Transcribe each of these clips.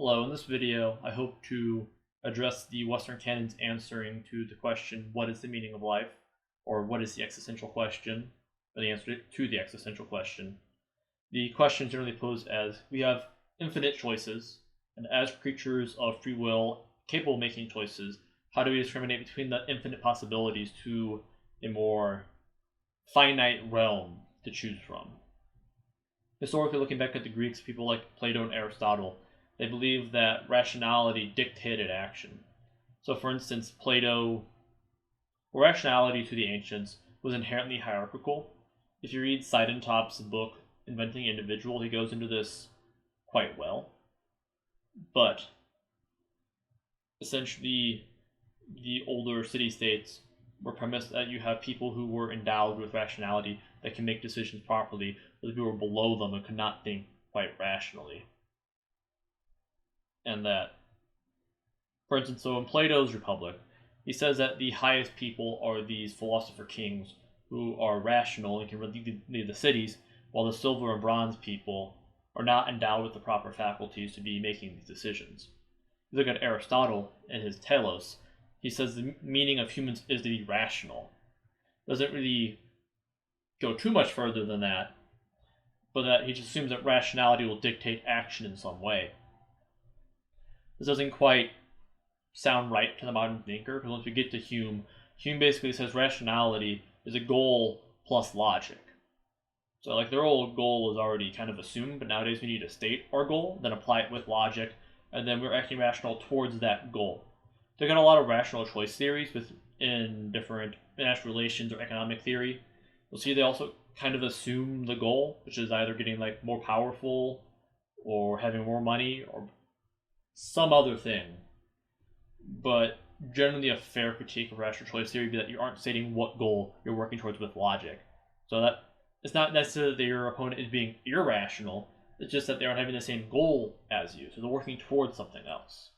Hello, in this video, I hope to address the Western canon's answering to the question, what is the meaning of life? Or what is the existential question? Or the answer to the existential question. The question is generally posed as, we have infinite choices, and as creatures of free will, capable of making choices, how do we discriminate between the infinite possibilities to a more finite realm to choose from? Historically, looking back at the Greeks, people like Plato and Aristotle, they believed that rationality dictated action. So, for instance, Plato, rationality to the ancients was inherently hierarchical. If you read Sidentop's book, Inventing the Individual, he goes into this quite well. But essentially, the older city-states were premised that you have people who were endowed with rationality that can make decisions properly, but the people who were below them and could not think quite rationally. And that, for instance, so in Plato's Republic, he says that the highest people are these philosopher kings who are rational and can lead the cities, while the silver and bronze people are not endowed with the proper faculties to be making these decisions. If you look at Aristotle and his telos, he says the meaning of humans is to be rational. Doesn't really go too much further than that, but that he just assumes that rationality will dictate action in some way. This doesn't quite sound right to the modern thinker, because once we get to Hume basically says rationality is a goal plus logic. So like their old goal was already kind of assumed, but nowadays we need to state our goal, then apply it with logic, and then we're acting rational towards that goal. They got a lot of rational choice theories within different international relations or economic theory. You'll see they also kind of assume the goal, which is either getting like more powerful or having more money or some other thing. But generally a fair critique of rational choice theory would be that you aren't stating what goal you're working towards with logic. So that it's not necessarily that your opponent is being irrational, it's just that they aren't having the same goal as you, so they're working towards something else.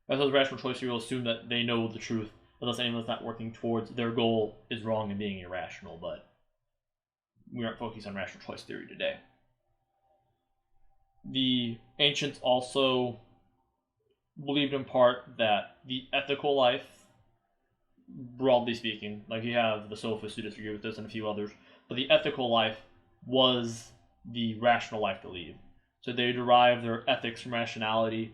As those rational choice theory will assume that they know the truth, unless anyone's not working towards their goal is wrong and being irrational, but we aren't focused on rational choice theory today. The ancients also believed in part that the ethical life, broadly speaking, like you have the sophists who disagree with this and a few others, but the ethical life was the rational life to lead. So they derive their ethics from rationality,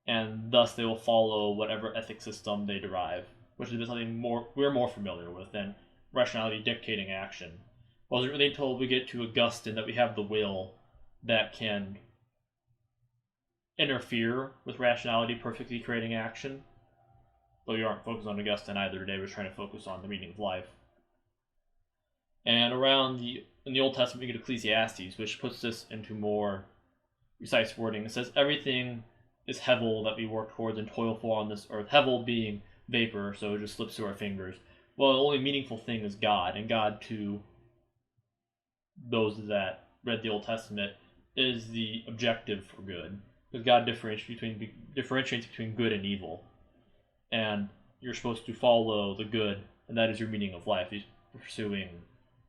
and thus they will follow whatever ethics system they derive, which is something we're more familiar with than rationality dictating action. It wasn't really until we get to Augustine that we have the will that can interfere with rationality perfectly creating action. But we aren't focused on Augustine either today, we're trying to focus on the meaning of life. And in the Old Testament we get Ecclesiastes, which puts this into more precise wording. It says everything is hevel that we work towards and toil for on this earth. Hevel being vapor, so it just slips through our fingers. Well, the only meaningful thing is God, and God to those that read the Old Testament is the objective for good. Because God differentiates between good and evil. And you're supposed to follow the good, and that is your meaning of life. You're pursuing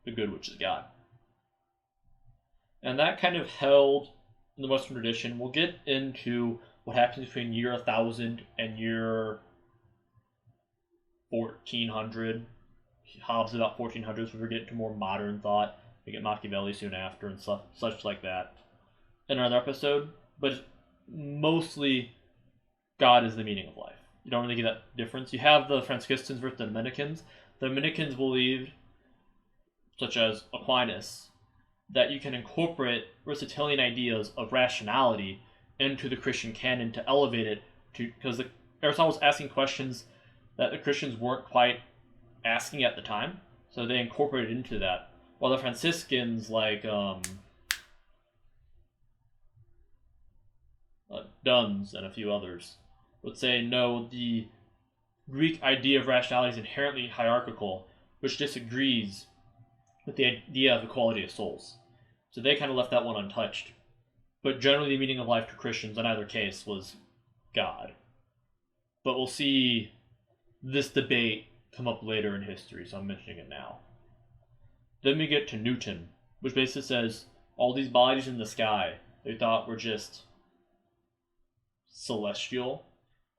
the good, which is God. And that kind of held in the Western tradition. We'll get into what happens between year 1000 and year 1400. Hobbes about 1400, so we're getting to more modern thought. We get Machiavelli soon after and such like that in another episode. But mostly, God is the meaning of life. You don't really get that difference. You have the Franciscans versus the Dominicans. The Dominicans believed, such as Aquinas, that you can incorporate Aristotelian ideas of rationality into the Christian canon to elevate it to, because Aristotle was asking questions that the Christians weren't quite asking at the time, so they incorporated into that. While the Franciscans, like Duns and a few others, would say no, the Greek idea of rationality is inherently hierarchical, which disagrees with the idea of equality of souls. So they kind of left that one untouched. But generally the meaning of life to Christians in either case was God. But we'll see this debate come up later in history, so I'm mentioning it now. Then we get to Newton, which basically says all these bodies in the sky they thought were just celestial.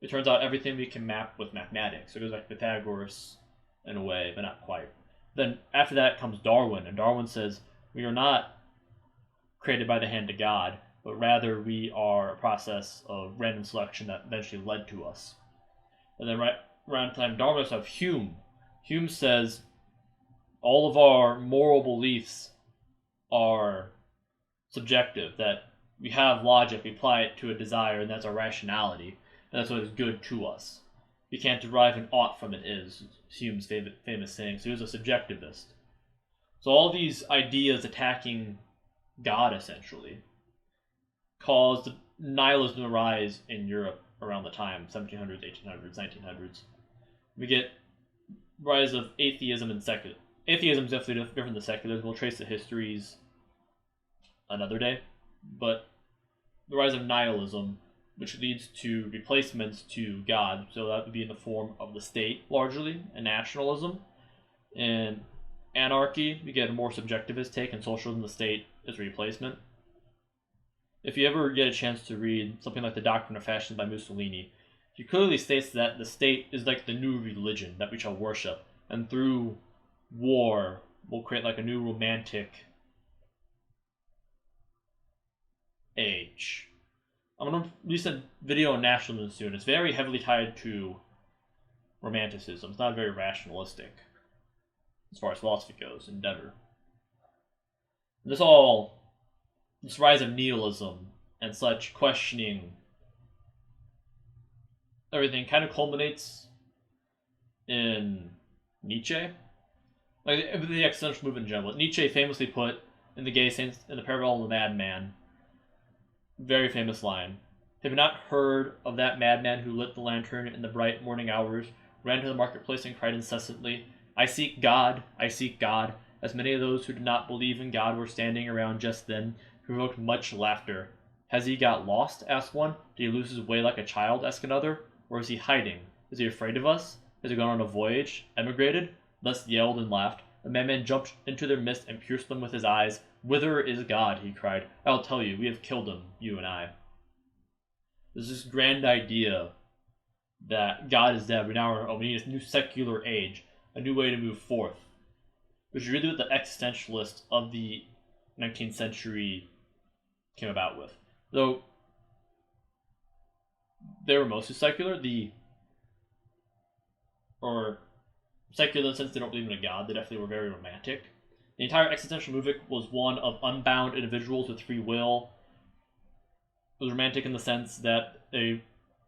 It turns out everything we can map with mathematics. So it goes back to Pythagoras in a way, but not quite. Then after that comes Darwin, and Darwin says we are not created by the hand of God, but rather we are a process of random selection that eventually led to us. And then right around the time Darwin has Hume. Hume says all of our moral beliefs are subjective, that we have logic, we apply it to a desire, and that's our rationality, and that's what is good to us. We can't derive an ought from it is Hume's famous saying. So he was a subjectivist. So all these ideas attacking God, essentially, caused nihilism to rise in Europe around the time, 1700s, 1800s, 1900s. We get rise of atheism and secularism. Atheism is definitely different than secularism. We'll trace the histories another day. But the rise of nihilism, which leads to replacements to God, so that would be in the form of the state, largely, and nationalism. In anarchy, we get a more subjectivist take, and socialism, the state is a replacement. If you ever get a chance to read something like The Doctrine of Fashion by Mussolini, he clearly states that the state is like the new religion that we shall worship, and through war, we'll create like a new romantic age. I'm going to release a video on nationalism soon. It's very heavily tied to romanticism. It's not very rationalistic as far as philosophy goes, endeavor. This rise of nihilism and such questioning everything kind of culminates in Nietzsche. Like the existential movement in general. Nietzsche famously put in The Gay Saints, in the parable of the madman, very famous line: have you not heard of that madman who lit the lantern in the bright morning hours, ran to the marketplace and cried incessantly, I seek God, I seek God. As many of those who did not believe in God were standing around just then, provoked much laughter. Has he got lost? Asked one. Did he lose his way like a child? Asked another. Or is he hiding? Is he afraid of us? Has he gone on a voyage? Emigrated? Thus yelled and laughed. The madman jumped into their midst and pierced them with his eyes. Whither is God? He cried. I'll tell you, we have killed him, you and I. There's this grand idea that God is dead. We need a new secular age, a new way to move forth, which is really what the existentialists of the 19th century came about with. Though they were mostly secular, or secular in the sense they don't believe in a God, they definitely were very romantic. The entire existential movement was one of unbound individuals with free will. It was romantic in the sense that they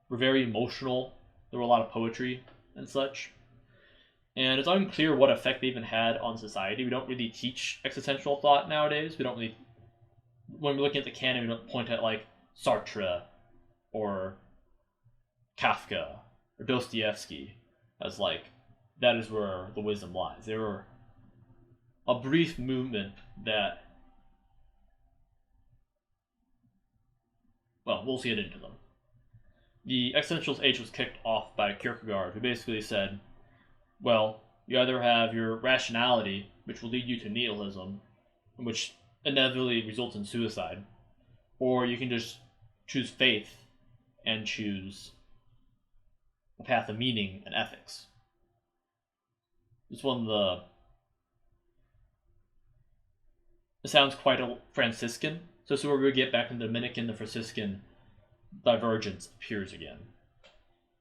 were very emotional. There were a lot of poetry and such. And it's unclear what effect they even had on society. We don't really teach existential thought nowadays. We don't really, when we're looking at the canon, we don't point at like Sartre or Kafka or Dostoevsky as like, that is where the wisdom lies. They were a brief movement that, well, we'll see it into them. The existentialist age was kicked off by Kierkegaard, who basically said, well, you either have your rationality, which will lead you to nihilism, which inevitably results in suicide, or you can just choose faith and choose a path of meaning and ethics. It's one of the... It sounds quite Franciscan, so this is where we get back in the Dominican, the Franciscan divergence appears again.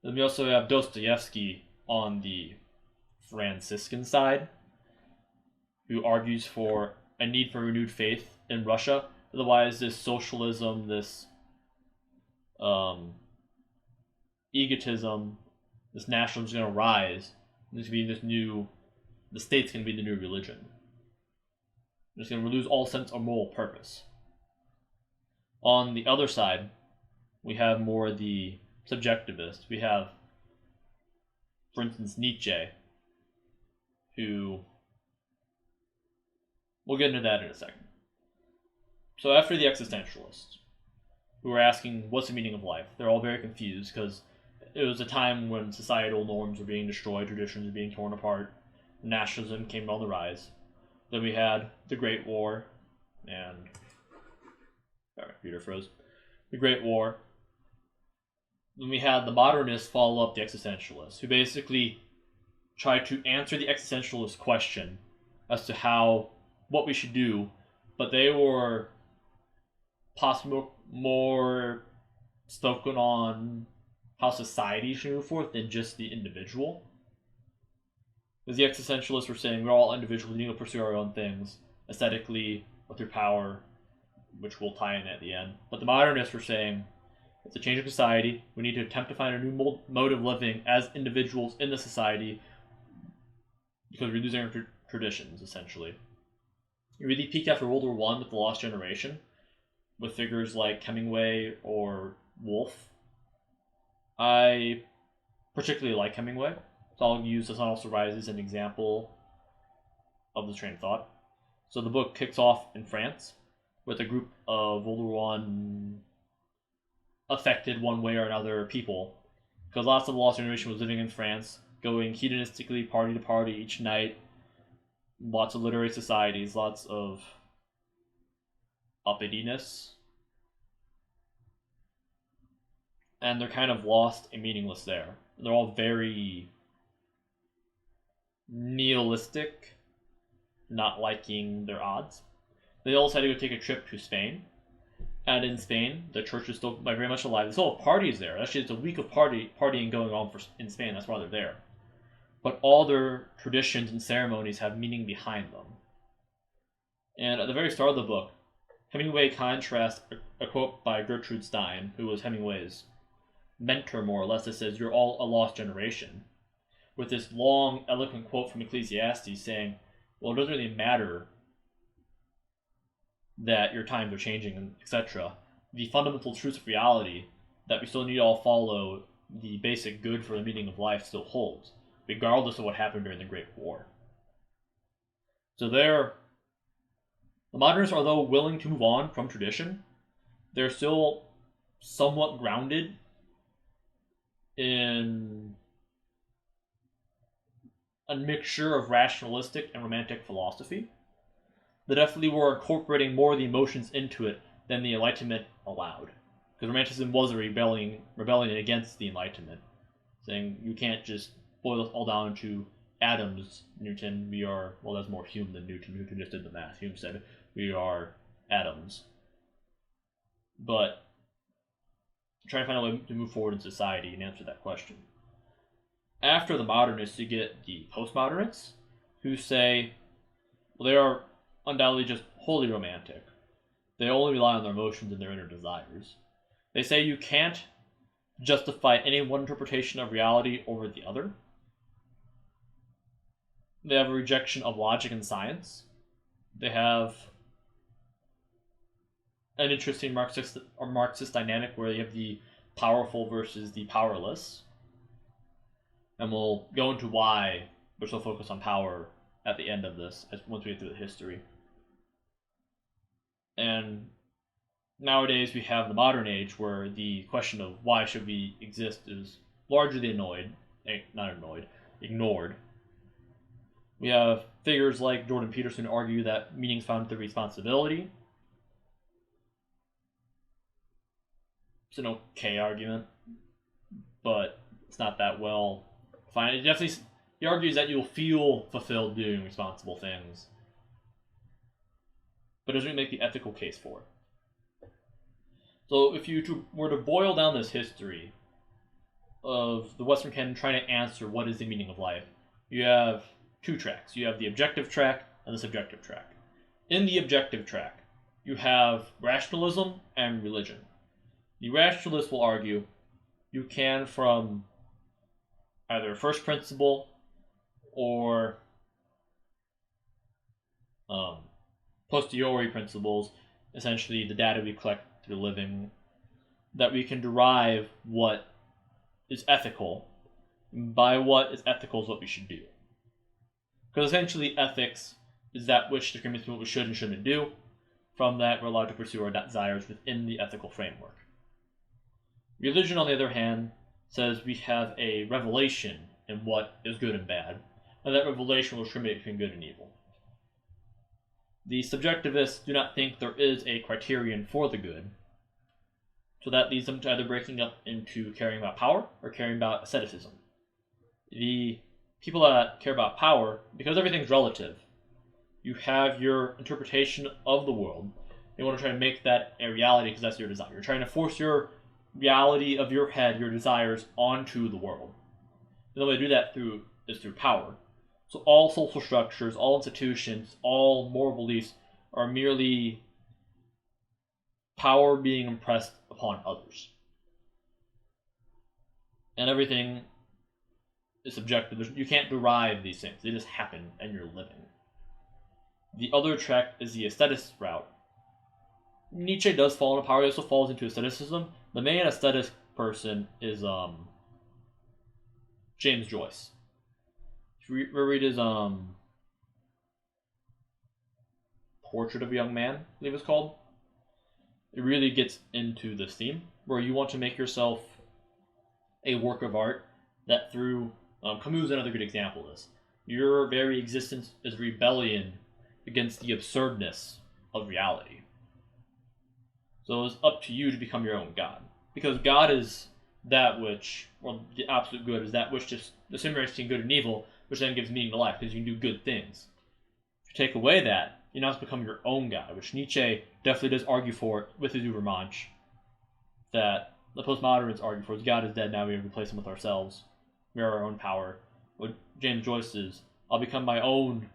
Then we also have Dostoevsky on the Franciscan side, who argues for a need for renewed faith in Russia. Otherwise, this socialism, this egotism, this nationalism is going to rise. There's going to be the state's going to be the new religion. It's going to lose all sense of moral purpose. On the other side, we have more the subjectivist. We have, for instance, Nietzsche, who... We'll get into that in a second. So after the existentialists, who were asking, what's the meaning of life? They're all very confused, because it was a time when societal norms were being destroyed, traditions were being torn apart, nationalism came on the rise. Then we had the Great War, and... Sorry, computer froze. The Great War. Then we had the modernists follow up the existentialists, who basically tried to answer the existentialist question as to what we should do, but they were possibly more spoken on how society should move forth than just the individual. Because the existentialists were saying we're all individuals, we need to pursue our own things, aesthetically, or through power, which we'll tie in at the end. But the modernists were saying it's a change of society, we need to attempt to find a new mode of living as individuals in the society, because we're losing our traditions, essentially. It really peaked after World War One with The Lost Generation, with figures like Hemingway or Woolf. I particularly like Hemingway, so I'll use The Sun Also Rises as an example of this train of thought. So the book kicks off in France with a group of World War One affected one way or another people, because lots of the Lost Generation was living in France, going hedonistically party to party each night, lots of literary societies, lots of uppityness, and they're kind of lost and meaningless there. They're all very nihilistic, not liking their odds. They all decided to go take a trip to Spain, and in Spain, the church is still very much alive. They still have parties there. Actually, it's a week of partying going on in Spain. That's why they're there. But all their traditions and ceremonies have meaning behind them. And at the very start of the book, Hemingway contrasts a quote by Gertrude Stein, who was Hemingway's mentor, more or less, that says, "You're all a lost generation," with this long, eloquent quote from Ecclesiastes saying, well, it doesn't really matter that your times are changing, etc. The fundamental truths of reality, that we still need to all follow the basic good for the meaning of life, still holds, regardless of what happened during the Great War. So the modernists, although willing to move on from tradition, they're still somewhat grounded in a mixture of rationalistic and romantic philosophy. They definitely were incorporating more of the emotions into it than the Enlightenment allowed. Because Romanticism was a rebellion against the Enlightenment, saying you can't just boil it all down to atoms, Newton. We are, well, that's more Hume than Newton. Newton just did the math. Hume said we are atoms. But trying to find a way to move forward in society and answer that question. After the modernists, you get the postmodernists, who say, well, they are undoubtedly just wholly romantic. They only rely on their emotions and their inner desires. They say you can't justify any one interpretation of reality over the other. They have a rejection of logic and science. They have an interesting Marxist dynamic where you have the powerful versus the powerless. And we'll go into why we're so focused on power at the end of this, once we get through the history. And nowadays we have the modern age where the question of why should we exist is largely ignored. We have figures like Jordan Peterson argue that meaning is found through responsibility. It's an okay argument, but it's not that well defined. He argues that you'll feel fulfilled doing responsible things, but doesn't make the ethical case for it. So if you were to boil down this history of the Western canon trying to answer what is the meaning of life, you have two tracks. You have the objective track and the subjective track. In the objective track, you have rationalism and religion. The rationalist will argue you can, from either first principle or posteriori principles, essentially the data we collect through living, that we can derive what is ethical. By what is ethical is what we should do. Because essentially ethics is that which determines what we should and shouldn't do. From that, we're allowed to pursue our desires within the ethical framework. Religion, on the other hand, says we have a revelation in what is good and bad, and that revelation will discriminate between good and evil. The subjectivists do not think there is a criterion for the good. So that leads them to either breaking up into caring about power or caring about asceticism. The people that care about power, because everything's relative, you have your interpretation of the world. They want to try to make that a reality because that's your desire. You're trying to force your reality of your head, your desires, onto the world. The only way to do that is through power. So all social structures, all institutions, all moral beliefs are merely power being impressed upon others. And everything is subjective. You can't derive these things. They just happen and you're living. The other track is the aesthetic route. Nietzsche does fall into power. He also falls into aestheticism. The main aesthetic person is James Joyce. If you read his Portrait of a Young Man, I believe it's called, it really gets into this theme where you want to make yourself a work of art that through Camus is another good example of this. Your very existence is rebellion against the absurdness of reality. So it's up to you to become your own God. Because God is that which, or the absolute good is that which just discriminates between good and evil, which then gives meaning to life, because you can do good things. If you take away that, you now have to become your own God, which Nietzsche definitely does argue for with his Übermensch, that the postmodernists argue for is God is dead, now we replace him with ourselves. We are our own power. What James Joyce is, I'll become my own,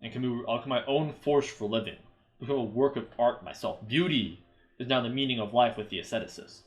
and Camus, I'll become my own force for living. Become a work of art myself. Beauty is now the meaning of life with the aestheticist.